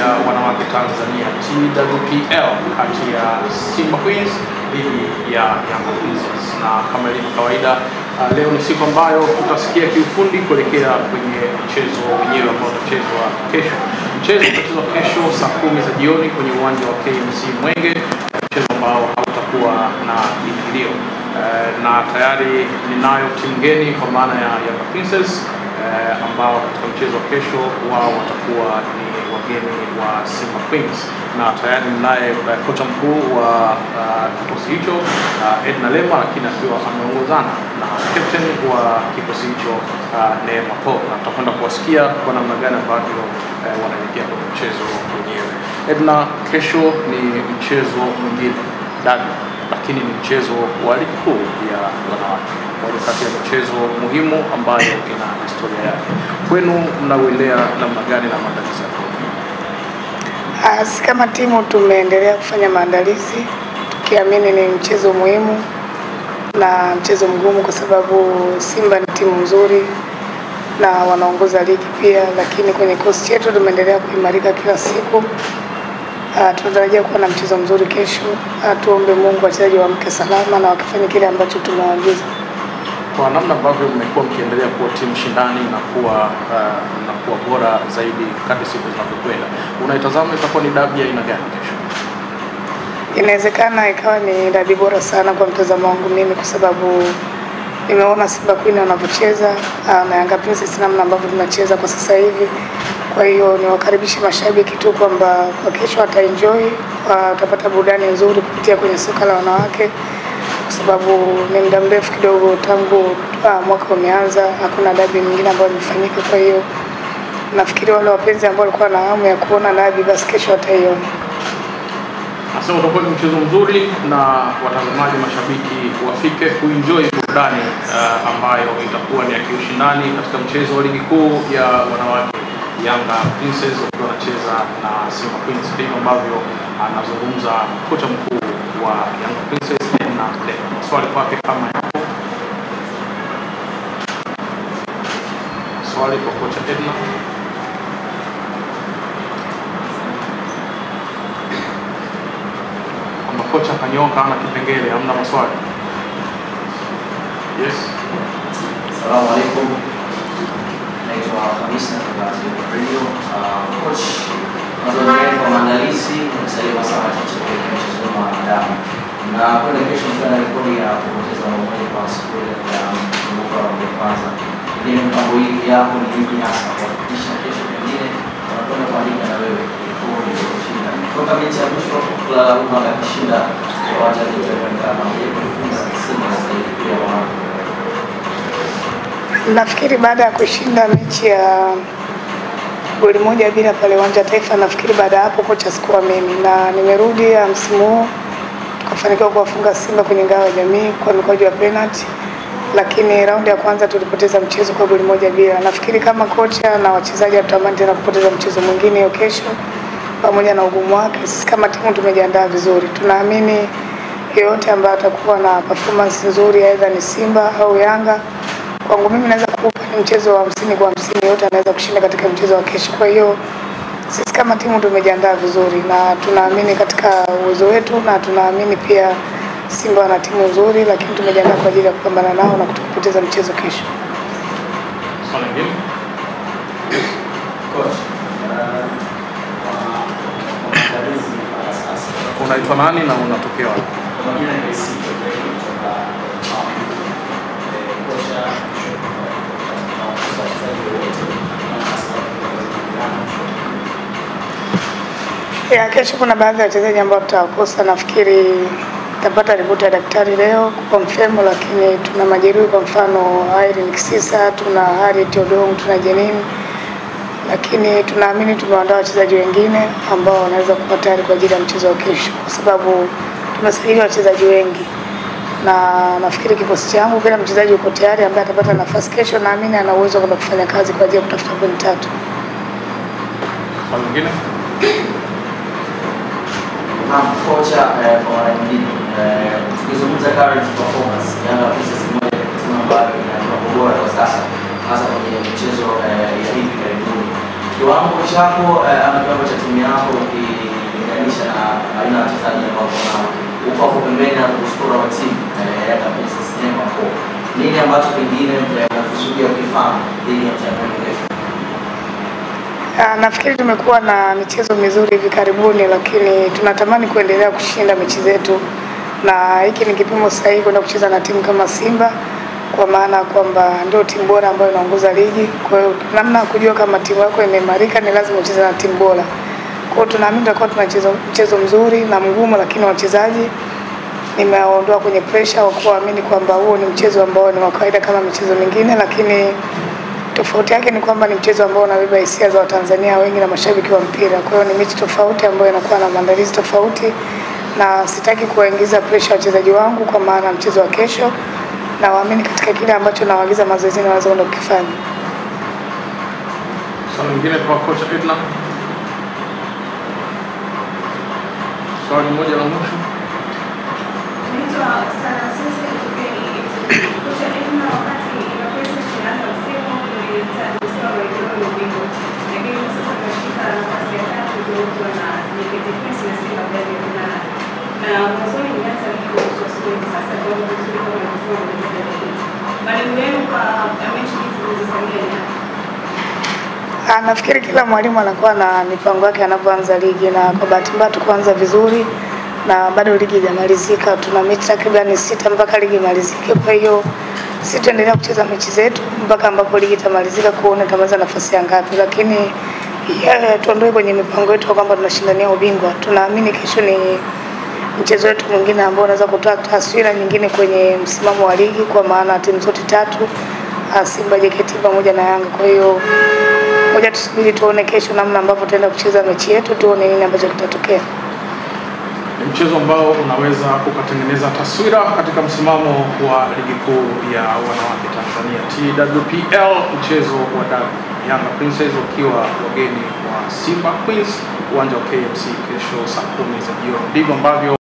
ya wanawake Tanzania TWPL kati ya Simba Queens dhidi ya Yanga Princess, na kama ilivyo kawaida leo ni siku ambayo tutasikia kiufundi kuelekea kwenye mchezo wenyewe ambao utachezwa kesho. Mchezo utachezwa kesho saa 10 za jioni kwenye uwanja wa KMC Mwenge, mchezo ambao hautakuwa na ingilio. Na tayari ninayo timu ngeni kwa maana ya Yanga Princess ambao katika mchezo wa kesho wao watakuwa ni wageni wa Simba Queens, na tayari ninaye kocha mkuu wa kikosi hicho Edna Lema, lakini akiwa ameongozana na captain wa kikosi hicho Neema Paul, na tutakwenda kuwasikia kwa namna gani ambavyo wanaelekea kwenye mchezo wenyewe. Edna, kesho ni mchezo mwingine dabi, lakini ni mchezo wa ligi kuu ya wanawake, moja kati ya michezo muhimu ambayo ina historia yake. Kwenu mnauelea namna gani na maandalizi yako? Kama timu tumeendelea kufanya maandalizi tukiamini ni mchezo muhimu na mchezo mgumu, kwa sababu Simba ni timu nzuri na wanaongoza ligi pia, lakini kwenye kikosi chetu tumeendelea kuimarika kila siku. Tunatarajia kuwa na mchezo mzuri kesho. Tuombe Mungu wachezaji waamke salama na wakifanya kile ambacho tumewaagiza. Kwa namna ambavyo mmekuwa mkiendelea kuwa timu shindani na kuwa bora zaidi kadri siku zinavyokwenda, unaitazama itakuwa ni dabi ya aina gani kesho? Inawezekana ikawa ni dabi bora sana kwa mtazamo wangu mimi, kwa sababu nimeona Simba Queen wanavyocheza na Yanga Princess namna ambavyo tunacheza kwa sasa hivi. Kwa hiyo niwakaribishe mashabiki tu kwamba kwa kesho wataenjoy, watapata burudani nzuri kupitia kwenye soka la wanawake, kwa sababu ni muda mrefu kidogo tangu mwaka umeanza, hakuna dabi nyingine ambayo imefanyika. Kwa hiyo nafikiri wale wapenzi ambao walikuwa na hamu ya kuona dabi basi kesho wataiona. Nasema utakuwa mchezo mzuri na watazamaji mashabiki wafike kuenjoy burudani ambayo itakuwa ni ya kiushindani katika mchezo wa ligi kuu ya wanawake, Yanga Princess wakiwa wanacheza na Simba Queens. Ndivyo ambavyo anazungumza kocha mkuu wa Yanga Princess na swali kwake kama yapo. Swali kwa kocha Edna. Kama kocha kanyoka ana kipengele, hamna maswali. Yes. Assalamu alaikum. Naitwa Hamisa kutoka Radio. Coach, nazungumzia kwa maandalizi msalimu sana katika mchezo wa damu. Na kwenda kesho mtana rekodi ya kupoteza mmoja kwa siku ya mwaka wa kwanza. Ile mpango hii yako ni vipi hasa kuhakikisha kesho pengine wanakwenda kuandika na wewe rekodi ya kushinda. Toka mechi ya mwisho kula Roma akishinda kwa wachezaji wa kama yeye kufunga Simba zaidi pia wao. Nafikiri baada ya kushinda mechi ya goli 1-0 pale uwanja Taifa, nafikiri baada ya hapo kocha sikuwa mimi, na nimerudi msimu huu tukafanikiwa kuwafunga Simba kwenye ngao ya jamii kwa mikwaju ya penalty, lakini raundi ya kwanza tulipoteza mchezo kwa goli 1-0. Nafikiri kama kocha na wachezaji hatutamani tena kupoteza mchezo mwingine hiyo kesho, pamoja na ugumu wake. Sisi kama timu tumejiandaa vizuri, tunaamini yeyote ambaye atakuwa na performance nzuri, aidha ni Simba au Yanga, kwangu mimi naweza kukupa ni mchezo wa 50-50, yote anaweza kushinda katika mchezo wa kesho. Kwa hiyo sisi kama timu tumejiandaa vizuri na tunaamini katika uwezo wetu, na tunaamini pia Simba wana timu nzuri, lakini tumejiandaa kwa ajili ya kupambana nao na kutopoteza mchezo kesho. Swali hili. Coach, unaitwa nani na unatokea wapi? kwa majina ni Messi kutoka kocha ya kesho. Kuna baadhi ya wachezaji ambao tutakosa, nafikiri tapata ripoti ya daktari leo confirm, lakini tuna majeruhi, kwa mfano Irene Kisisa, tuna Harriet Odong, tuna Jenini, lakini tunaamini tumeandaa wachezaji wengine ambao wanaweza kuwa tayari kwa ajili ya mchezo wa kesho, kwa sababu tumesajili wachezaji wengi, na nafikiri kikosi changu kila mchezaji yuko tayari ambaye atapata nafasi kesho, naamini ana uwezo wa kufanya kazi kwa ajili ya kutafuta pointi 3. Swali lingine. Kocha, kwa mara nyingine tukizungumza current performance Yanga Princess moja ya timu ambayo ina bora kwa sasa, hasa kwenye mchezo ya hivi karibuni. Kiwango chako ama kiwango cha timu yako Nafikiri tumekuwa na michezo mizuri hivi karibuni, lakini tunatamani kuendelea kushinda mechi zetu, na hiki ni kipimo sahihi kwenda kucheza na timu kama Simba, kwa maana kwamba ndio timu bora ambayo inaongoza ligi. Kwa hiyo namna ya kujua kama timu yako imeimarika ni lazima ucheze na timu bora. Kwa hiyo tunaamini tutakuwa tunacheza mchezo mzuri na mgumu, lakini wachezaji nimewaondoa kwenye pressure wa kuamini kwamba huo ni mchezo ambao ni wa kawaida kama michezo mingine, lakini tofauti yake ni kwamba ni mchezo ambao unabeba hisia za Watanzania wengi na mashabiki wa mpira. Kwa hiyo ni mechi tofauti ambayo inakuwa na maandalizi tofauti, na sitaki kuwaingiza pressure wachezaji wangu kwa maana mchezo wa kesho, na waamini katika kile ambacho nawaagiza mazoezini wanaweza kwenda kukifanya. Swali lingine kwa kocha Edna. Swali moja la mwisho. Nafikiri kila mwalimu anakuwa na mipango yake anapoanza ligi, na kwa bahati mbaya tukaanza vizuri na bado ligi haijamalizika. Tuna mechi takriban 6 mpaka ligi imalizike. Kwa hiyo sisi tuendelea kucheza mechi zetu mpaka ambapo ligi itamalizika, kuona tamaliza nafasi ya ngapi, lakini tuondoe kwenye mipango yetu kwamba tunashindania ubingwa. Tunaamini kesho ni mchezo wetu mwingine ambao unaweza kutoa taswira nyingine kwenye msimamo wa ligi, kwa maana timu zote tatu, Simba, JKT pamoja na Yanga. Kwa hiyo moja tusubiri tuone kesho namna ambavyo tutaenda kucheza mechi yetu, tuone nini ambacho kitatokea. Ni mchezo ambao unaweza ukatengeneza taswira katika msimamo wa ligi kuu ya wanawake Tanzania TWPL, mchezo wa dabi, Yanga Princess wakiwa wageni wa Simba Queens, uwanja wa KMC kesho saa 10 za jioni. Ndivyo ambavyo